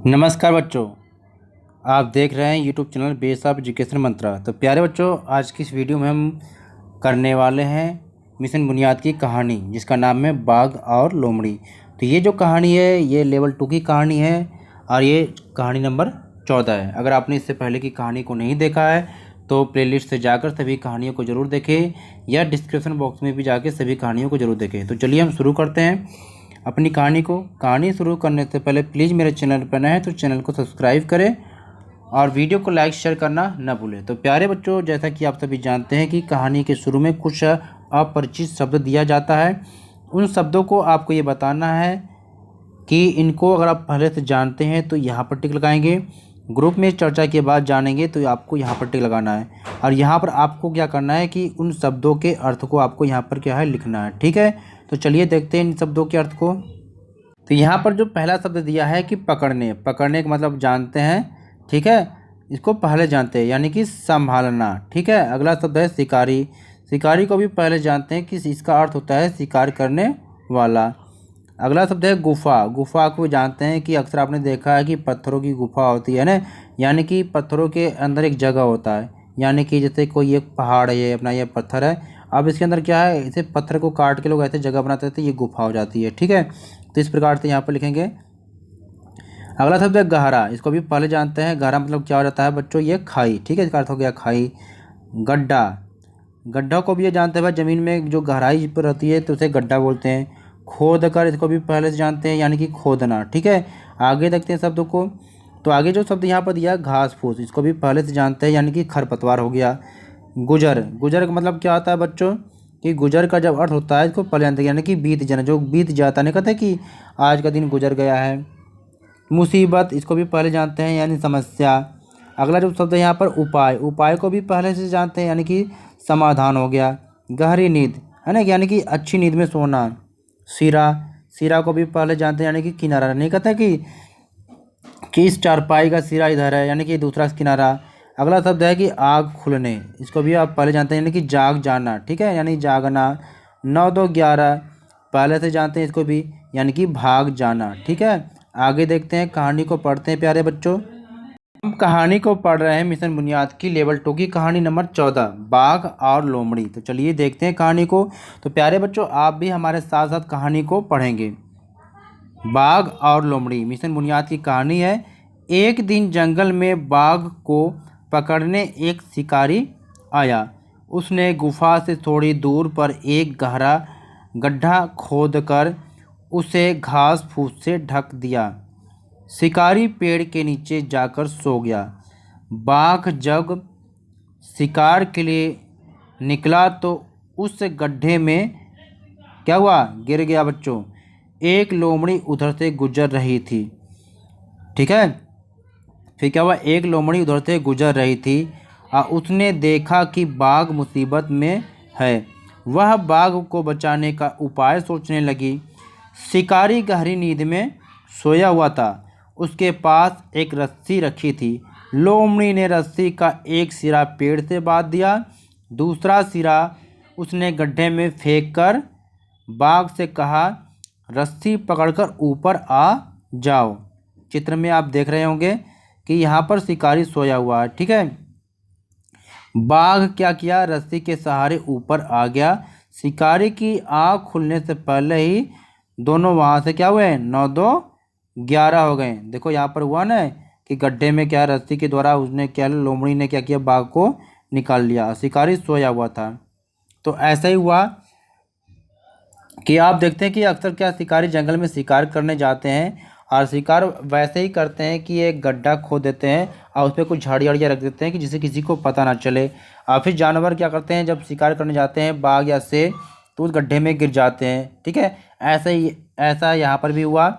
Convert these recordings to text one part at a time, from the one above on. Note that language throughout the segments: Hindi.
नमस्कार बच्चों, आप देख रहे हैं YouTube channel base of education mantra. तो प्यारे बच्चों, आज की इस वीडियो में हम करने वाले हैं मिशन बुनियाद की कहानी, जिसका नाम है बाघ और लोमड़ी। तो ये जो कहानी है ये लेवल 2 की कहानी है और ये कहानी नंबर 14 है। अगर आपने इससे पहले की कहानी को नहीं देखा है तो प्लेलिस्ट से जाकर सभी कहानियों को ज़रूर देखें या डिस्क्रिप्शन बॉक्स में भी जाकर सभी कहानियों को ज़रूर देखें। तो चलिए हम शुरू करते हैं अपनी कहानी को। कहानी शुरू करने से पहले प्लीज़ मेरे चैनल पर नए हैं तो चैनल को सब्सक्राइब करें और वीडियो को लाइक शेयर करना न भूलें। तो प्यारे बच्चों, जैसा कि आप सभी जानते हैं कि कहानी के शुरू में कुछ अपरिचित शब्द दिया जाता है। उन शब्दों को आपको ये बताना है कि इनको अगर आप पहले से जानते हैं तो यहाँ पर टिक लगाएंगे, ग्रुप में चर्चा के बाद जानेंगे तो आपको यहाँ पर टिक लगाना है, और यहाँ पर आपको क्या करना है कि उन शब्दों के अर्थ को आपको यहाँ पर क्या है लिखना है। ठीक है, तो चलिए देखते हैं इन शब्दों के अर्थ को। तो यहाँ पर जो पहला शब्द दिया है कि पकड़ने, पकड़ने का मतलब जानते हैं। ठीक है, इसको पहले जानते हैं यानी कि संभालना। ठीक है, अगला शब्द है शिकारी। शिकारी को भी पहले जानते हैं कि इसका अर्थ होता है शिकार करने वाला। अगला शब्द है गुफा। गुफा को जानते हैं कि अक्सर आपने देखा है कि पत्थरों की गुफा होती है ना, यानी कि पत्थरों के अंदर एक जगह होता है, यानी कि जैसे कोई एक पहाड़ है, ये अपना ये पत्थर है, अब इसके अंदर क्या है, इसे पत्थर को काट के लोग ऐसे जगह बनाते थे, ये गुफा हो जाती है। ठीक है, तो इस प्रकार से यहाँ पर लिखेंगे। अगला शब्द है गहरा। इसको भी पहले जानते हैं, गहरा मतलब क्या हो जाता है बच्चों, ये खाई। ठीक है, इसका अर्थ हो गया खाई। गड्ढा, गड्ढा को भी ये जानते हैं भाई, ज़मीन में जो गहराई पर रहती है तो उसे गड्ढा बोलते हैं। खोद कर, इसको भी पहले से जानते हैं यानी कि खोदना। ठीक है, आगे देखते हैं शब्दों को। तो आगे जो शब्द यहाँ पर दिया घास फूस, इसको भी पहले से जानते हैं यानी कि खरपतवार हो गया। गुजर, गुजर का मतलब क्या होता है बच्चों, कि गुजर का जब अर्थ होता है इसको पहले जानते हैं यानी कि बीत जाना, जो बीत जाता, नहीं कहते कि आज का दिन गुजर गया है। मुसीबत, इसको भी पहले जानते हैं यानी समस्या। अगला जो शब्द है यहाँ पर उपाय, उपाय को भी पहले से जानते हैं यानी कि समाधान हो गया। गहरी नींद है ना, यानी कि अच्छी नींद में सोना। सिरा, सिरा को भी पहले जानते हैं यानी कि किनारा, नहीं कहते कि इस चारपाई का सिरा इधर है यानी कि दूसरा किनारा। अगला शब्द है कि आग खुलने, इसको भी आप पहले जानते हैं यानी कि जाग जाना। ठीक है, यानी जागना। 9 2 11 पहले से जानते हैं इसको भी यानी कि भाग जाना। ठीक है, आगे देखते हैं, कहानी को पढ़ते हैं प्यारे बच्चों। हम कहानी को पढ़ रहे हैं मिशन बुनियाद की लेवल 2 की कहानी नंबर 14, बाघ और लोमड़ी। तो चलिए देखते हैं कहानी को। तो प्यारे बच्चों, आप भी हमारे साथ साथ कहानी को पढ़ेंगे। बाघ और लोमड़ी मिशन बुनियाद की कहानी है। एक दिन जंगल में बाघ को पकड़ने एक शिकारी आया। उसने गुफा से थोड़ी दूर पर एक गहरा गड्ढा खोदकर उसे घास फूस से ढक दिया। शिकारी पेड़ के नीचे जाकर सो गया। बाघ जब शिकार के लिए निकला तो उस गड्ढे में क्या हुआ, गिर गया बच्चों। एक लोमड़ी उधर से गुजर रही थी। ठीक है, फिर क्या हुआ, एक लोमड़ी उधर से गुजर रही थी और उसने देखा कि बाघ मुसीबत में है। वह बाघ को बचाने का उपाय सोचने लगी। शिकारी गहरी नींद में सोया हुआ था। उसके पास एक रस्सी रखी थी। लोमड़ी ने रस्सी का एक सिरा पेड़ से बांध दिया, दूसरा सिरा उसने गड्ढे में फेंक कर बाघ से कहा, रस्सी पकड़कर ऊपर आ जाओ। चित्र में आप देख रहे होंगे कि यहाँ पर शिकारी सोया हुआ है। ठीक है, बाघ क्या किया, रस्सी के सहारे ऊपर आ गया। शिकारी की आँख खुलने से पहले ही दोनों वहाँ से क्या हुए, 9 2 11 हो गए। देखो यहाँ पर हुआ ना कि गड्ढे में क्या रस्सी के द्वारा उसने क्या, लोमड़ी ने क्या किया, बाघ को निकाल लिया, शिकारी सोया हुआ था। तो ऐसा ही हुआ कि आप देखते हैं कि अक्सर क्या शिकारी जंगल में शिकार करने जाते हैं और शिकार वैसे ही करते हैं कि एक गड्ढा खोद देते हैं और उस पर कुछ झाड़ियाँ वाड़ियाँ रख देते हैं कि जिससे किसी को पता ना चले। और फिर जानवर क्या करते हैं, जब शिकार करने जाते हैं बाघ या शेर, तो उस गड्ढे में गिर जाते हैं। ठीक है, ऐसा यहाँ पर भी हुआ।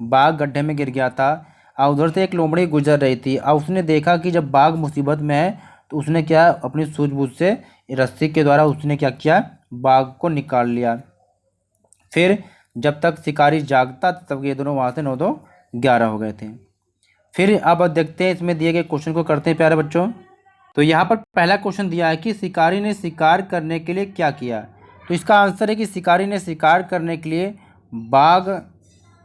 बाघ गड्ढे में गिर गया था और उधर से एक लोमड़ी गुजर रही थी और उसने देखा कि जब बाघ मुसीबत में है तो उसने क्या, अपनी सूझबूझ से रस्सी के द्वारा उसने क्या किया, बाघ को निकाल लिया। फिर जब तक शिकारी जागता तब ये दोनों वहाँ से 9 2 11 हो गए थे। फिर अब देखते हैं इसमें दिए गए क्वेश्चन को करते हैं प्यारे बच्चों। तो यहाँ पर पहला क्वेश्चन दिया है कि शिकारी ने शिकार करने के लिए क्या किया। तो इसका आंसर है कि शिकारी ने शिकार करने के लिए बाघ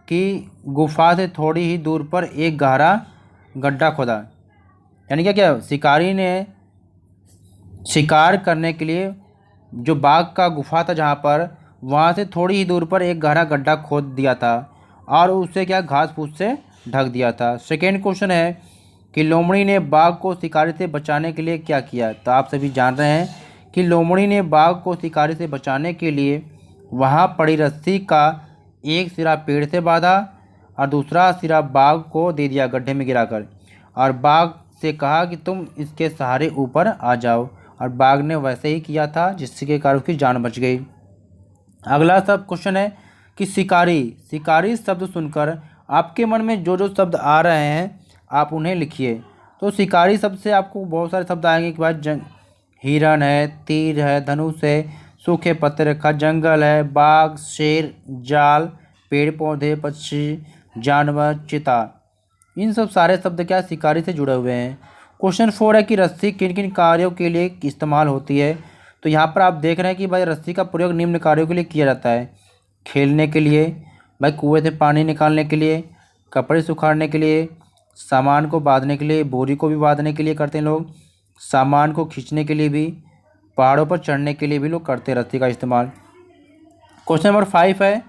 कि गुफा से थोड़ी ही दूर पर एक गहरा गड्ढा खोदा। यानी क्या शिकारी ने शिकार करने के लिए जो बाघ का गुफा था जहाँ पर, वहाँ से थोड़ी ही दूर पर एक गहरा गड्ढा खोद दिया था और उसे घास फूस से ढक दिया था। सेकेंड क्वेश्चन है कि लोमड़ी ने बाघ को शिकारी से बचाने के लिए क्या किया। तो आप सभी जान रहे हैं कि लोमड़ी ने बाघ को शिकारी से बचाने के लिए वहाँ पड़ी रस्सी का एक सिरा पेड़ से बांधा और दूसरा सिरा बाघ को दे दिया गड्ढे में गिराकर, और बाघ से कहा कि तुम इसके सहारे ऊपर आ जाओ, और बाघ ने वैसे ही किया था, जिसके कारण उसकी जान बच गई। अगला सब क्वेश्चन है कि शिकारी शिकारी शब्द सुनकर आपके मन में जो जो शब्द आ रहे हैं आप उन्हें लिखिए। तो शिकारी शब्द से आपको बहुत सारे शब्द आएंगे कि भाई हिरण है, तीर है, धनुष है, सूखे पत्ते रखा, जंगल है, बाघ, शेर, जाल, पेड़ पौधे, पक्षी, जानवर, चिता। इन सब सारे शब्द शिकारी से जुड़े हुए हैं। क्वेश्चन 4 है कि रस्सी किन किन कार्यों के लिए इस्तेमाल होती है। तो यहाँ पर आप देख रहे हैं कि भाई रस्सी का प्रयोग निम्न कार्यों के लिए किया जाता है। खेलने के लिए, भाई कुएं से पानी निकालने के लिए, कपड़े सुखाने के लिए, सामान को बांधने के लिए, बोरी को भी बांधने के लिए करते हैं लोग, सामान को खींचने के लिए भी, पहाड़ों पर चढ़ने के लिए भी लोग करते हैं रस्सी का इस्तेमाल। क्वेश्चन नंबर 5 है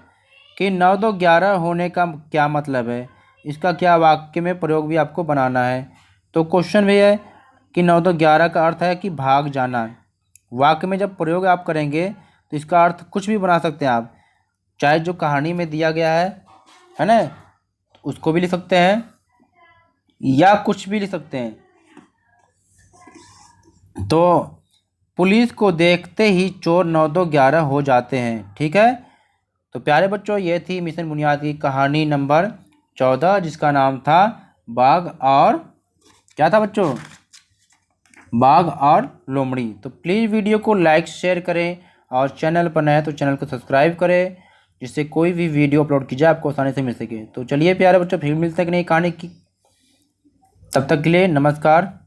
कि 9 2 11 होने का क्या मतलब है। इसका क्या वाक्य में प्रयोग भी आपको बनाना है। तो क्वेश्चन भी है कि 9 2 11 का अर्थ है कि भाग जाना। वाक्य में जब प्रयोग आप करेंगे तो इसका अर्थ कुछ भी बना सकते हैं आप, चाहे जो कहानी में दिया गया है ना, उसको भी लिख सकते हैं या कुछ भी लिख सकते हैं। तो पुलिस को देखते ही चोर 9 2 11 हो जाते हैं। ठीक है, तो प्यारे बच्चों ये थी मिशन बुनियाद की कहानी नंबर 14, जिसका नाम था बाघ और क्या था बच्चों, बाघ और लोमड़ी। तो प्लीज़ वीडियो को लाइक शेयर करें और चैनल पर नए हैं तो चैनल को सब्सक्राइब करें, जिससे कोई भी वीडियो अपलोड की जाए आपको आसानी से मिल सके। तो चलिए प्यारे बच्चों, फिर मिलते हैं कि नई कहानी की, तब तक के लिए नमस्कार।